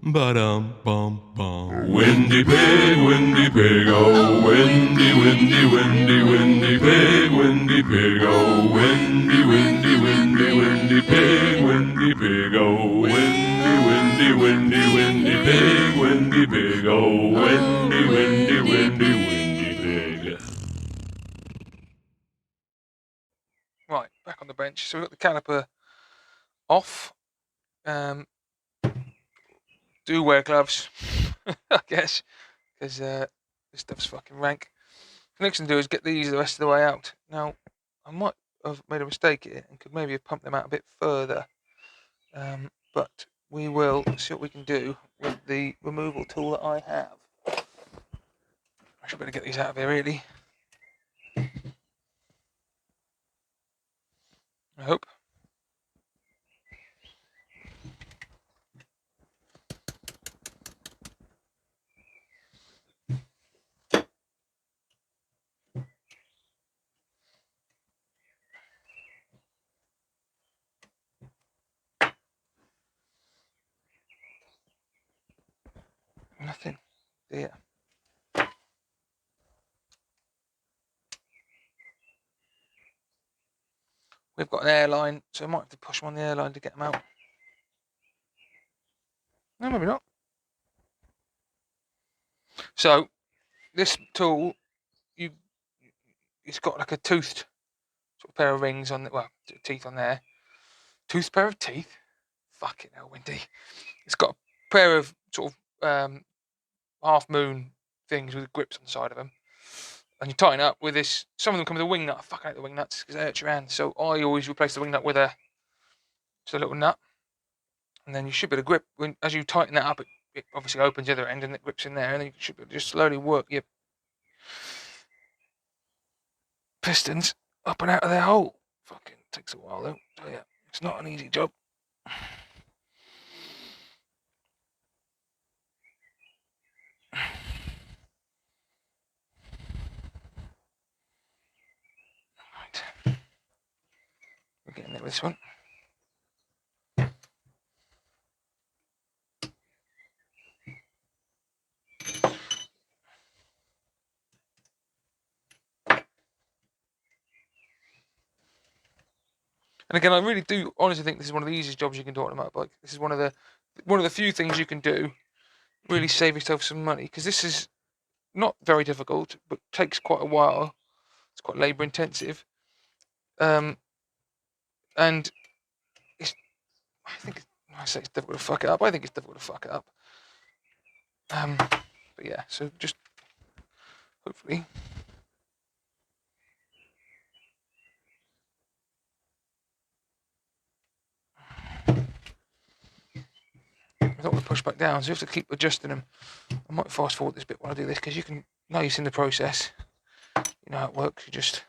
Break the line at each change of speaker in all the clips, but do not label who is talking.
Ba-dum, bum, bum.
Windy pig, oh, windy, windy, windy, windy pig, oh, windy, windy, windy, windy pig, oh, windy, windy, windy, windy pig, oh, windy, windy, windy, windy pig.
Right, back on the bench. So we've got the caliper off. Do wear gloves, I guess, because this stuff's fucking rank. The next thing to do is get these the rest of the way out. Now, I might have made a mistake here and could maybe have pumped them out a bit further, but we will see what we can do with the removal tool that I have. I should better get these out of here, really. I hope. Nothing. Dear. We've got an airline, so I might have to push them on the airline to get them out. No, maybe not. So, this tool, it's got like a toothed sort of pair of rings on the, well, teeth on there. Toothed pair of teeth? Fucking hell, Windy. It's got a pair of sort of half moon things with grips on the side of them. And you tighten up with this. Some of them come with a wing nut. I fucking hate the wing nuts because they hurt your hand. So I always replace the wing nut with just a little nut. And then you should be able to grip. As you tighten that up, it obviously opens the other end and it grips in there. And then you should be able to just slowly work your pistons up and out of their hole. Fucking takes a while though. So yeah, it's not an easy job. Right. We're getting there with this one. And again, I really do honestly think this is one of the easiest jobs you can do on a motorbike. This is one of the few things you can do, really save yourself some money, because this is not very difficult, but takes quite a while. It's quite labour intensive, and it's. I say it's difficult to fuck it up. I think it's difficult to fuck it up. But yeah, so just hopefully. I don't want to push back down, so you have to keep adjusting them. I might fast forward this bit while I do this, because you can, now you've seen the process, you know how it works. You just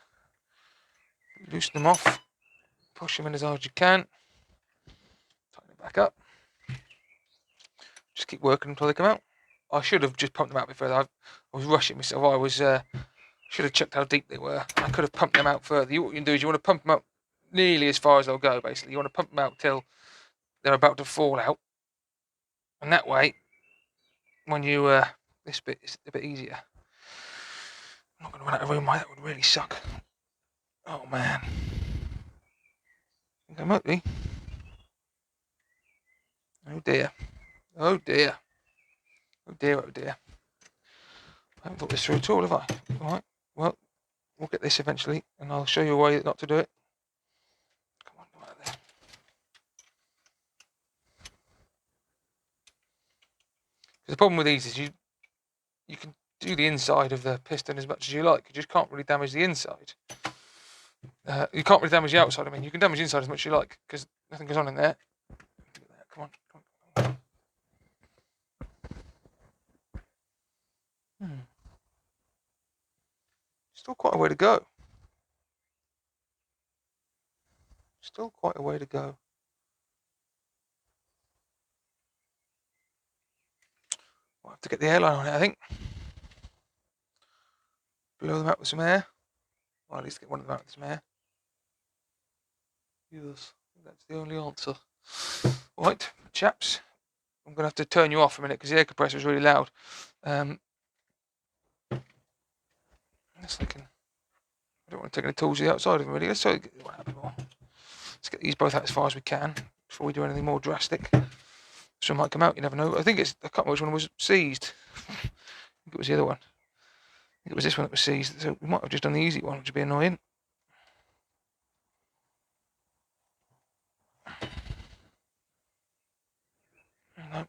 loosen them off, push them in as hard as you can, tighten it back up, just keep working until they come out. I should have just pumped them out a bit further. I was rushing myself. I was should have checked how deep they were. I could have pumped them out further. What you can do is you want to pump them out nearly as far as they'll go, basically. You want to pump them out till they're about to fall out. And that way, when you, this bit is a bit easier. I'm not going to run out of room, that would really suck. Oh man. I think I might be. Oh dear. Oh dear. Oh dear, oh dear. I haven't thought this through at all, have I? Alright, well, we'll get this eventually, and I'll show you a way not to do it. Come on, come out there. The problem with these is you can do the inside of the piston as much as you like. You just can't really damage the inside. You can't really damage the outside. I mean, you can damage the inside as much as you like because nothing goes on in there. Come on, come on, come on. Still quite a way to go. Still quite a way to go. I'll have to get the airline on it, I think. Blow them out with some air. Or at least get one of them out with some air. Yes, that's the only answer. Right, chaps. I'm going to have to turn you off for a minute because the air compressor is really loud. Just thinking, I don't want to take any tools to the outside of them really. Let's get these both out as far as we can before we do anything more drastic. Some might come out, you never know. I can't remember which one was seized. I think it was the other one. I think it was this one that was seized. So we might have just done the easy one, which would be annoying. No.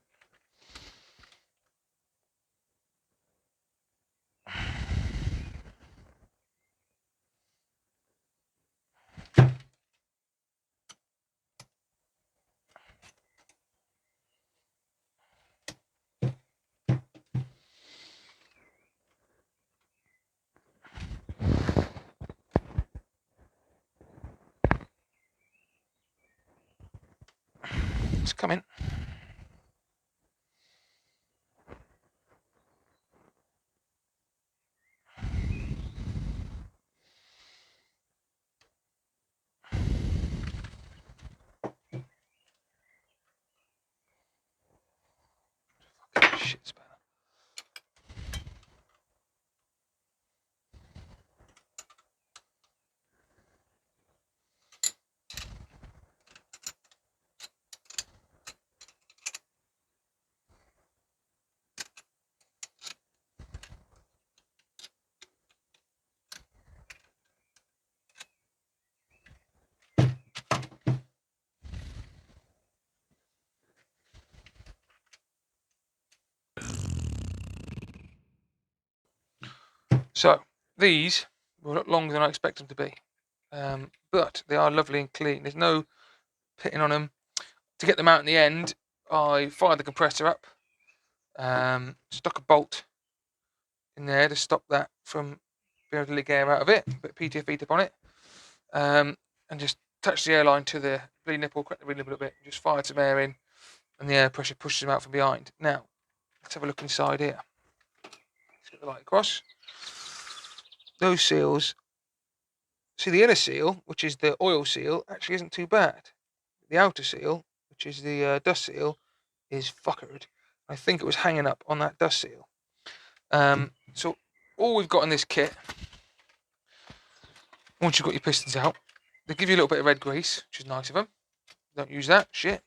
It's coming. Shit spanner. So these were a lot longer than I expected them to be, but they are lovely and clean. There's no pitting on them. To get them out in the end, I fired the compressor up, stuck a bolt in there to stop that from being able to leak air out of it, put PTFE tip on it, and just touch the airline to the bleed nipple, crack the bleed nipple a bit, just fired some air in, and the air pressure pushes them out from behind. Now, let's have a look inside here. Let's get the light across. Those seals, see the inner seal, which is the oil seal, actually isn't too bad. The outer seal, which is the dust seal, is fuckered. I think it was hanging up on that dust seal. So all we've got in this kit, once you've got your pistons out, they give you a little bit of red grease, which is nice of them. Don't use that shit.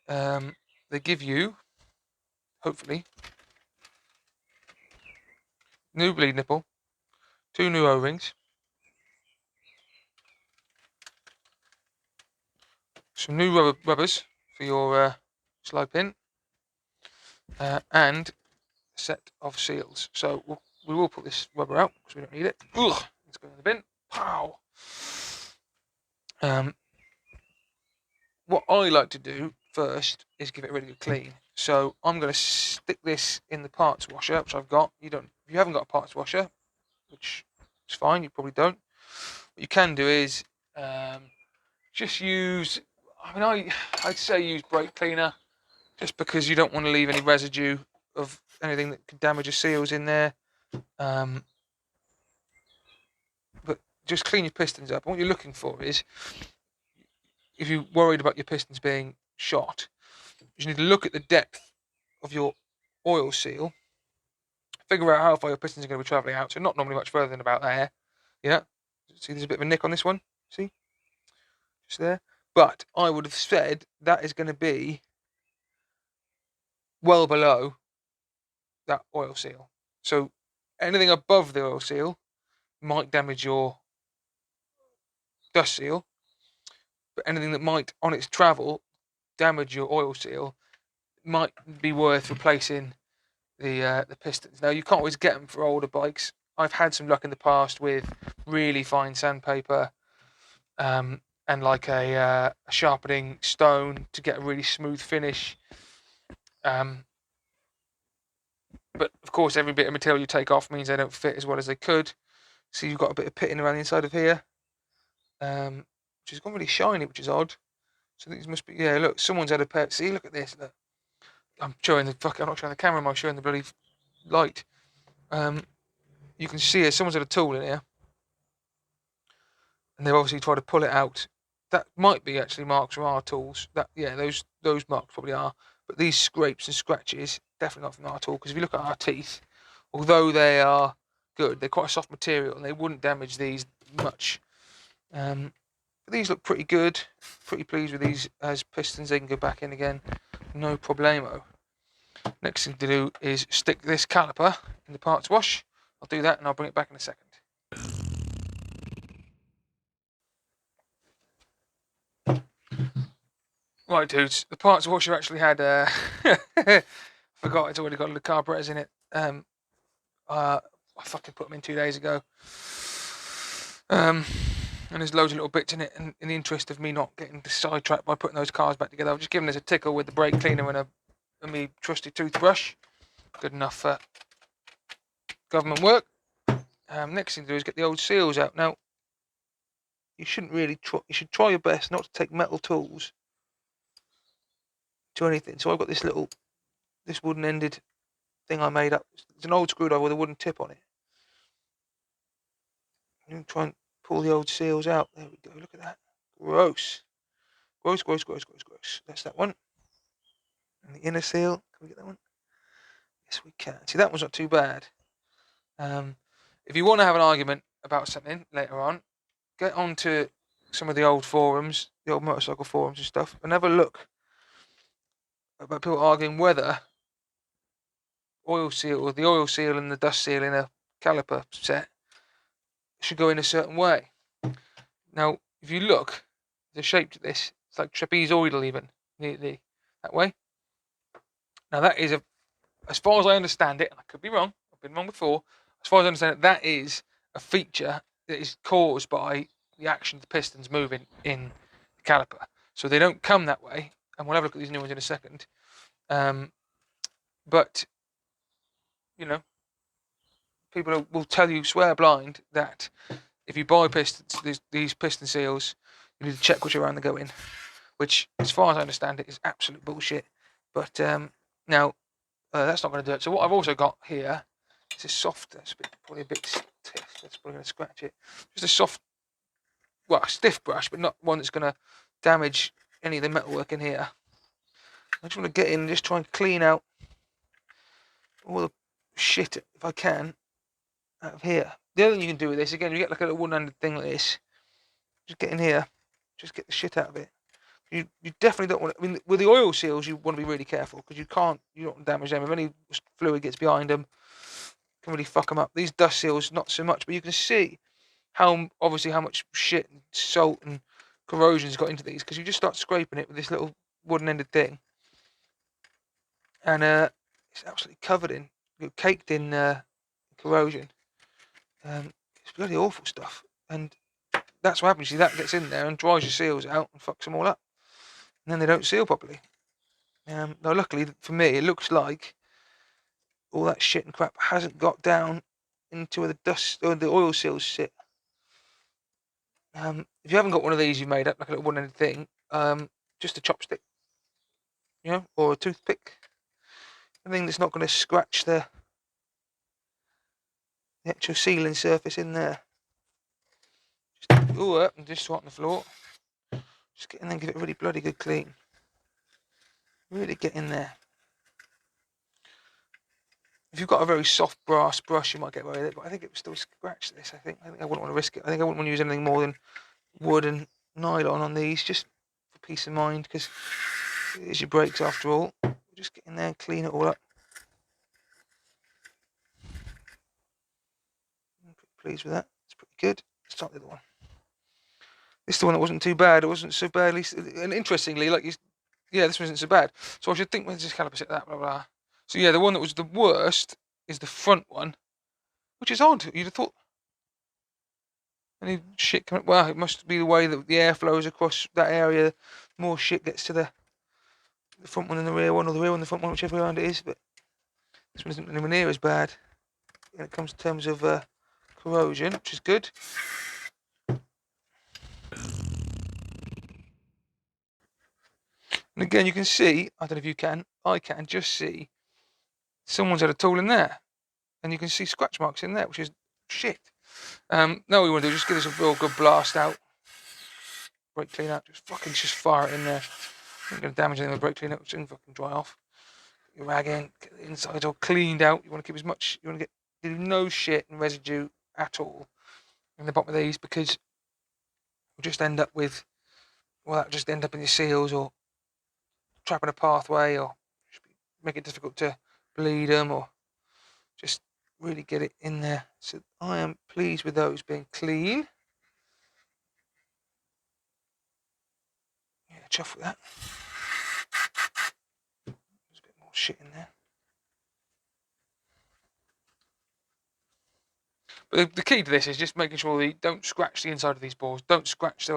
They give you, hopefully, new bleed nipple, 2 new O-rings, some new rubbers for your slide pin, and a set of seals. So we will put this rubber out because we don't need it. Ugh, let's go in the bin. Pow. What I like to do first is give it a really good clean. So I'm going to stick this in the parts washer, which I've got. If you haven't got a parts washer, which is fine, you probably don't. What you can do is just use. I'd say use brake cleaner, just because you don't want to leave any residue of anything that could damage your seals in there. But just clean your pistons up. And what you're looking for is, if you're worried about your pistons being shot, you need to look at the depth of your oil seal, figure out how far your pistons are going to be travelling out. So not normally much further than about there. Yeah. See, there's a bit of a nick on this one. See? Just there. But I would have said that is going to be well below that oil seal. So anything above the oil seal might damage your dust seal, but anything that might, on its travel, damage your oil seal might be worth replacing the pistons. Now, you can't always get them for older bikes. I've had some luck in the past with really fine sandpaper and like a sharpening stone to get a really smooth finish. But of course, every bit of material you take off means they don't fit as well as they could. So you've got a bit of pitting around the inside of here, which has gone really shiny, which is odd. So these must be, yeah, look, someone's had a pair. See, look at this. Look. I'm not showing the camera, I'm showing the bloody light. You can see it, someone's had a tool in here. And they've obviously tried to pull it out. That might be actually marks from our tools. Those marks probably are. But these scrapes and scratches, definitely not from our tool, because if you look at our teeth, although they are good, they're quite a soft material and they wouldn't damage these much. But these look pretty good. Pretty pleased with these as pistons. They can go back in again, no problemo. Next thing to do is stick this caliper in the parts wash. I'll do that and I'll bring it back in a second. Right, dudes, the parts washer actually had forgot it's already got the carburetors in it. I fucking put them in 2 days ago. And there's loads of little bits in it, and in the interest of me not getting sidetracked by putting those cars back together, I've just given this a tickle with the brake cleaner and me trusty toothbrush. Good enough for government work. Next thing to do is get the old seals out. Now, you shouldn't really try. You should try your best not to take metal tools to anything. So I've got this wooden-ended thing I made up. It's an old screwdriver with a wooden tip on it. I'm going to try and pull the old seals out. There we go. Look at that. Gross. Gross, gross, gross, gross, gross. That's that one. And the inner seal. Can we get that one? Yes, we can. See, that one's not too bad. If you want to have an argument about something later on, get onto some of the old forums, the old motorcycle forums and stuff, and have a look about people arguing whether the oil seal and the dust seal in a caliper set should go in a certain way. Now, if you look, the shape to this, it's like trapezoidal even, that way. Now that is as far as I understand it, and I could be wrong, I've been wrong before, as far as I understand it, that is a feature that is caused by the action of the pistons moving in the caliper. So they don't come that way, and we'll have a look at these new ones in a second. But, you know, people will tell you, swear blind, that if you buy pistons, these piston seals, you need to check which around they go in, which, as far as I understand it, is absolute bullshit. But now, that's not going to do it. So what I've also got here is a soft, probably a bit stiff, that's probably going to scratch it. Just a soft, well, a stiff brush, but not one that's going to damage any of the metalwork in here. I just want to get in and just try and clean out all the shit, if I can, out of here. The other thing you can do with this, again, you get like a little one-handed thing like this. Just get in here, just get the shit out of it. You definitely don't want to, I mean, with the oil seals, you want to be really careful because you don't want to damage them. If any fluid gets behind them, it can really fuck them up. These dust seals, not so much, but you can see obviously how much shit and salt and corrosion's got into these because you just start scraping it with this little wooden-ended thing. And it's absolutely covered in, caked in corrosion. It's bloody awful stuff. And that's what happens. You see, that gets in there and dries your seals out and fucks them all up. And then they don't seal properly. Now, luckily for me, it looks like all that shit and crap hasn't got down into where the dust or the oil seals sit. If you haven't got one of these you've made up, like a little one-ended thing, just a chopstick, or a toothpick. A thing that's not going to scratch the actual sealing surface in there. Just go up and just swat on the floor. Just get in there and give it a really bloody good clean. Really get in there. If you've got a very soft brass brush, you might get away with it, but I think it would still scratch this. I think I wouldn't want to risk it. I think I wouldn't want to use anything more than wood and nylon on these, just for peace of mind, because it is your brakes after all. Just get in there and clean it all up. I'm pretty pleased with that. It's pretty good. Let's start the other one. This is the one that wasn't too bad. It wasn't so bad, at least. And interestingly, this one isn't so bad. So I should think, when's this caliper set that, blah, blah. So yeah, the one that was the worst is the front one, which is odd. You'd have thought any shit coming. Well, it must be the way that the air flows across that area. More shit gets to the front one than the rear one, or the rear one, the front one, whichever way around it is. But this one isn't anywhere near as bad when it comes to terms of corrosion, which is good. And again, you can see, I don't know if you can, I can just see someone's had a tool in there. And you can see scratch marks in there, which is shit. Now what we want to do is just give this a real good blast out. Brake clean out, just fire it in there. I'm not going to damage anything with brake clean out, it's going to fucking dry off. your rag in, get the insides all cleaned out. You want to keep as much, you want to do no shit and residue at all in the bottom of these, because you'll just end up with, well, that just end up in your seals or trapping a pathway, or make it difficult to bleed them, or just really get it in there. So I am pleased with those being clean. Yeah, chuff with that. There's a bit more shit in there. But the key to this is just making sure that you don't scratch the inside of these balls. Don't scratch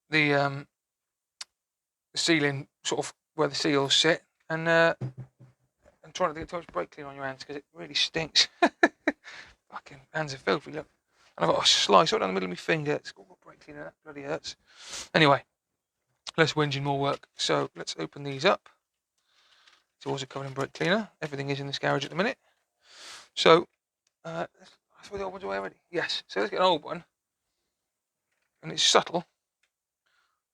the sealing, sort of where the seals sit, and try not to get too much brake clean on your hands, because it really stinks. Fucking hands are filthy, look. And I've got a slice right down the middle of my finger. It's got brake clean in it. That bloody hurts. Anyway, less whinging, more work. So let's open these up. It's also covered in brake cleaner. Everything is in this garage at the minute. So, let's throw the old ones away already. Yes. So let's get an old one. And it's subtle.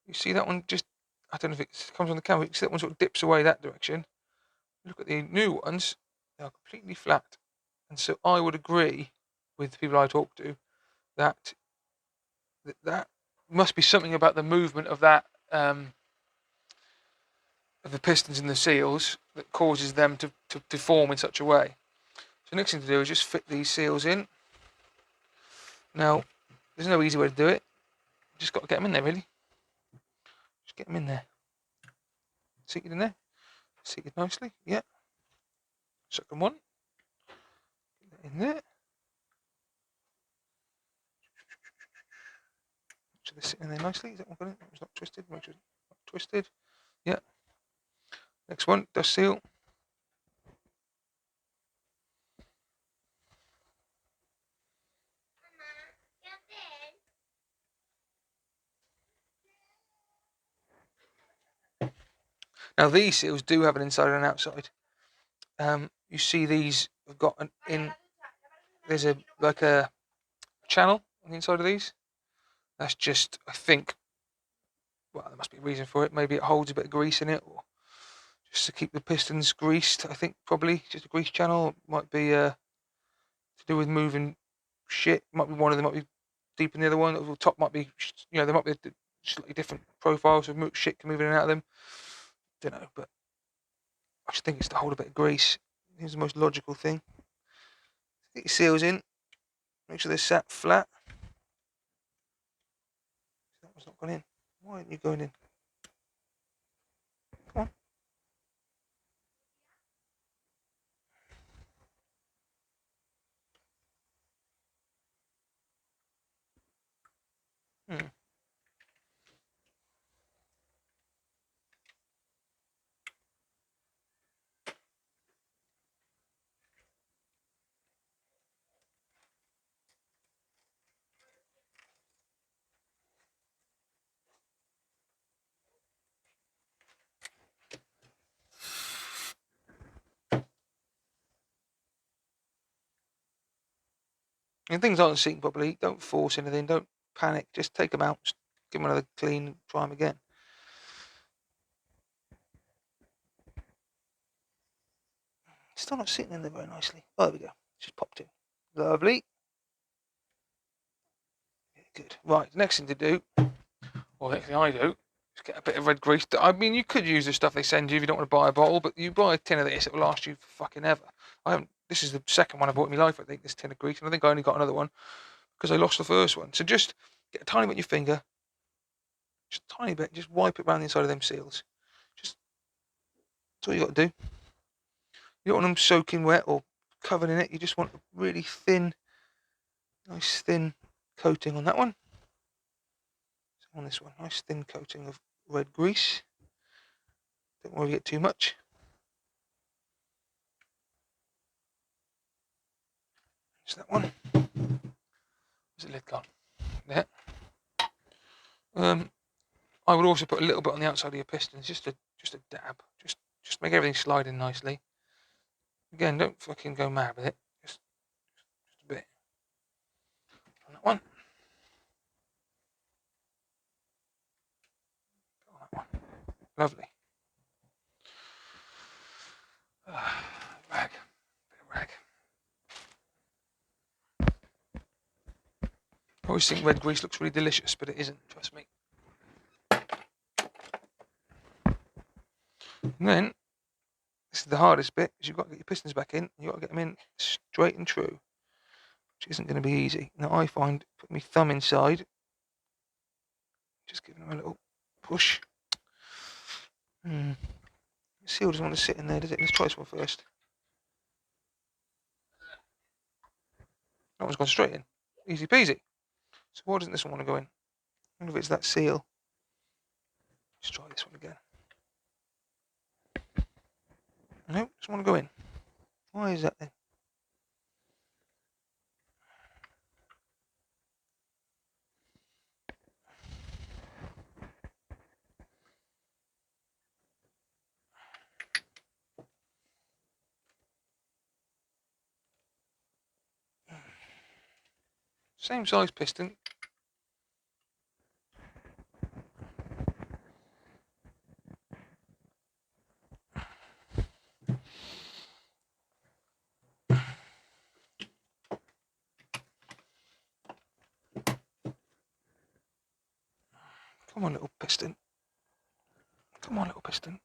You see that one just, I don't know if it comes on the camera, you can see that one sort of dips away that direction. Look at the new ones, they are completely flat. And so I would agree with the people I talk to that that must be something about the movement of that, of the pistons and the seals, that causes them to deform in such a way. So the next thing to do is just fit these seals in. Now, there's no easy way to do it. You just got to get them in there, really. Just get them in there. Seated in there. Seated nicely. Yeah. Second one. Get that in there. Make sure they're sitting there nicely. Is that one got it? It's not twisted. Make sure it's not twisted. Yeah. Next one, dust seal. Now these seals do have an inside and an outside. You see these have got an in. There's a like a channel on the inside of these. That's just, I think, well, there must be a reason for it. Maybe it holds a bit of grease in it, or just to keep the pistons greased. I think probably just a grease channel. Might be to do with moving shit. Might be one of them. Might be deep in the other one. The top might be, there might be slightly different profiles of shit can move in and out of them. Don't know, but I just think it's to hold a bit of grease. It's the most logical thing. Get your seals in. Make sure they're sat flat. That one's not gone in. Why aren't you going in? Come on. And things aren't seating properly, don't force anything, don't panic, just take them out, just give them another clean, try them again. Still not sitting in there very nicely. Oh, there we go. Just popped in. Lovely. Good. Right, the next thing to do, or the next thing I do, is get a bit of red grease. I mean, you could use the stuff they send you if you don't want to buy a bottle, but you buy a tin of this, it will last you fucking ever. This is the second one I bought in my life, I think, this tin of grease, and I think I only got another one because I lost the first one. So just get a tiny bit in your finger, just a tiny bit, just wipe it around the inside of them seals. Just, that's all you got to do. You don't want them soaking wet or covered in it. You just want a really thin, nice thin coating on that one. So on this one, nice thin coating of red grease. Don't want to get too much. There's that one. Where's the lid gone? There. I would also put a little bit on the outside of your pistons, just a dab. Just make everything slide in nicely. Again, don't fucking go mad with it. Just a bit. On that one. On that one. Lovely. always think red grease looks really delicious, but it isn't, trust me. And then, this is the hardest bit, is you've got to get your pistons back in, you've got to get them in straight and true, which isn't going to be easy. Now I find, putting my thumb inside, just giving them a little push. The seal doesn't want to sit in there, does it? Let's try this one first. That one's gone straight in. Easy peasy. So why doesn't this one want to go in? I wonder if it's that seal. Let's try this one again. No, doesn't want to go in. Why is that then? Same size piston. Come on, little piston. Come on, little piston.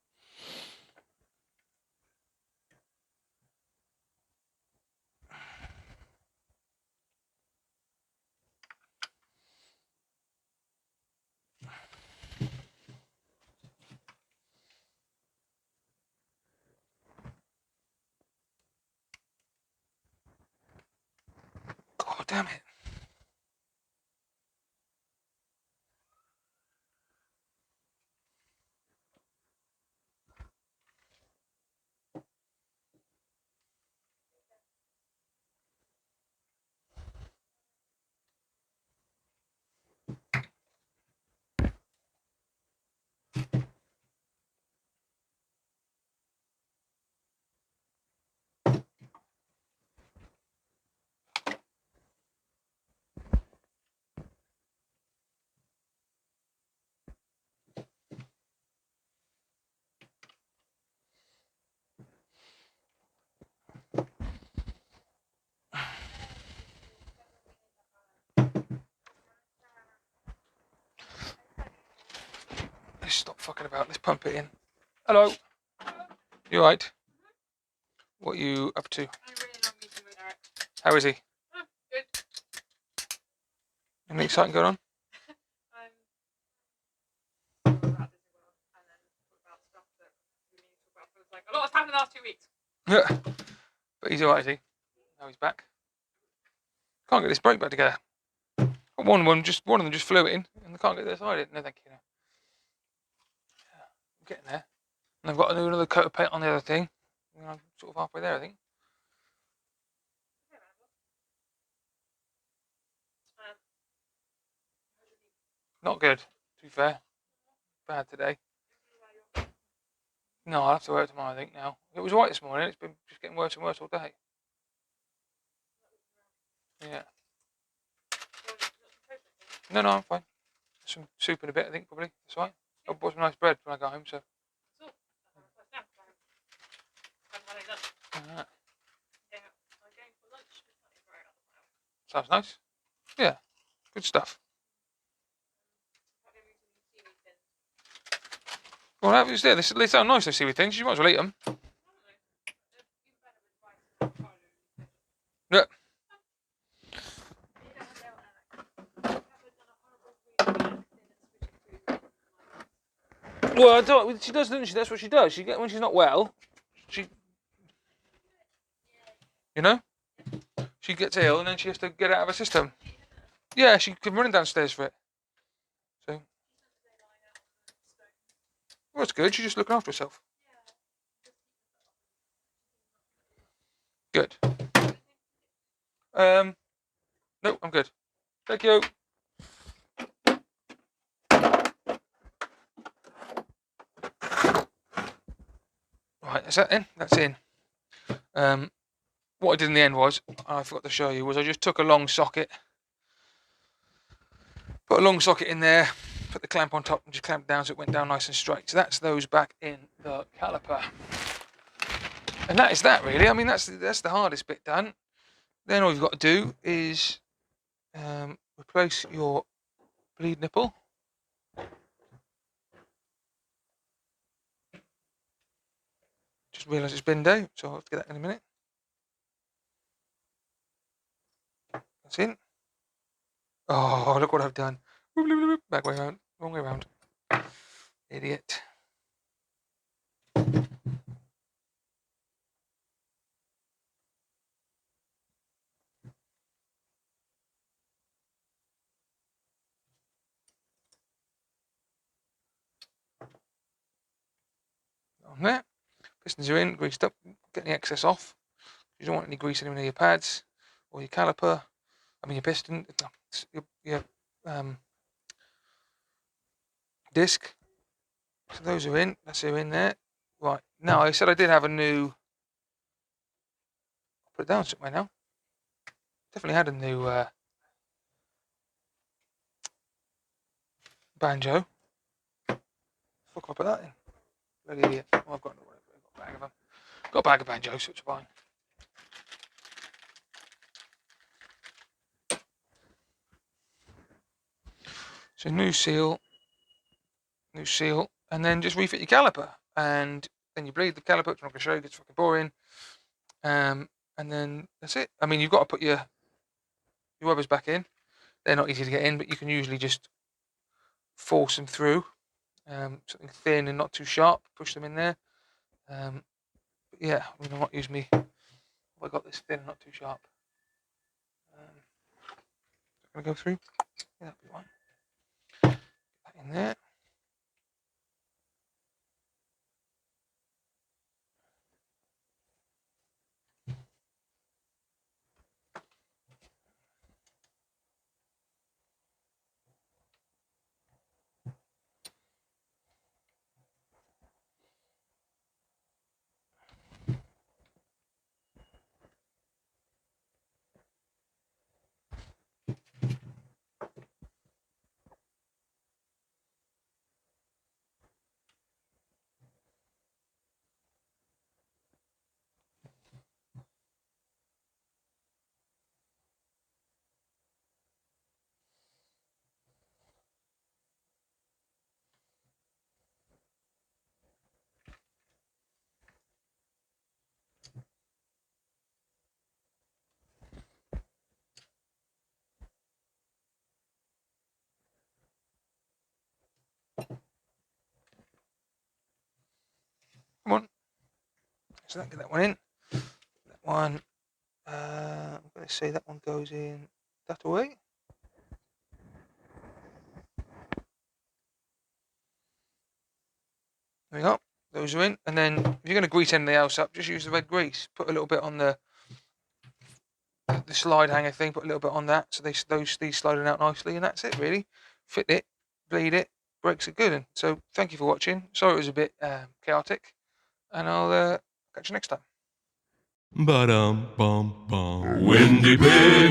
God damn it. Let's stop fucking about. Let's pump it in. Hello. You alright? What are you up to? How is he?
Good.
Anything exciting going on?
About this as well, and then talk about stuff that we need to talk about. It's like a lot has happened in the last 2 weeks.
Yeah. But he's alright, is he? Now he's back. Can't get this brake back together. One of them just flew it in, and I can't get the other side of it. No, thank you. No. Yeah, I'm getting there. And I've got to do another coat of paint on the other thing. And I'm sort of halfway there, I think. Not good, to be fair. Bad today. No, I'll have to work tomorrow, I think, now. It was alright this morning. It's been just getting worse and worse all day. Yeah. No, I'm fine. Some soup in a bit, I think, probably. That's right. I bought some nice bread when I got home, so. Alright. Sounds nice. Yeah, good stuff. Well, that was there. They sound nice, those seaweed things. You might as well eat them. Yeah. Well, I don't. She does, doesn't she? That's what she does. When she's not well, you know, she gets ill and then she has to get it out of her system. Yeah, she can run downstairs for it. So, well, it's good. She's just looking after herself. Good. No, I'm good. Thank you. Right, is that in? That's in. What I did in the end was, I forgot to show you, was I just took a long socket, put a long socket in there, put the clamp on top and just clamped down so it went down nice and straight. So that's those back in the caliper. And that is that, really. I mean, that's the hardest bit done. Then all you've got to do is replace your bleed nipple. Just realised it's bin day, so I'll have to get that in a minute. That's in. Oh, look what I've done. Back way around. Wrong way around. Idiot. On there. Pistons are in, greased up. Get the excess off. You don't want any grease anywhere near your pads or your caliper. I mean your piston. Your disc. So those are in. That's in there. Right. Now I said I did have a new. I'll put it down somewhere now. Definitely had a new banjo. Fuck, I put that in. Bloody idiot. Oh, I've got a bag of them. Got a bag of banjos, which are fine. So new seal, and then just refit your caliper, and then you bleed the caliper. Which I'm not gonna show you. It's fucking boring. And then that's it. I mean, you've got to put your rubbers back in. They're not easy to get in, but you can usually just force them through. Something thin and not too sharp. Push them in there. But yeah, I mean, I might use me. Have I got this thin and not too sharp? Gonna go through. Yeah, that'll be fine. Get that in there. Come on. So get that one in. That one. I'm going to say that one goes in that way. There we go. Those are in. And then if you're going to grease anything else up, just use the red grease. Put a little bit on the slide hanger thing. Put a little bit on that, so these sliding out nicely, and that's it really. Fit it, bleed it, brakes are good. And so thank you for watching. Sorry it was a bit chaotic, and I'll catch you next time.
Ba-dum, bum, bum.
Windy pig,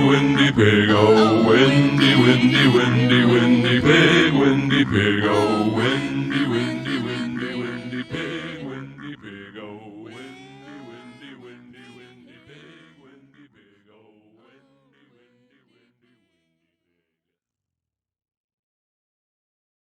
oh, windy, windy, windy, windy pig, oh, windy.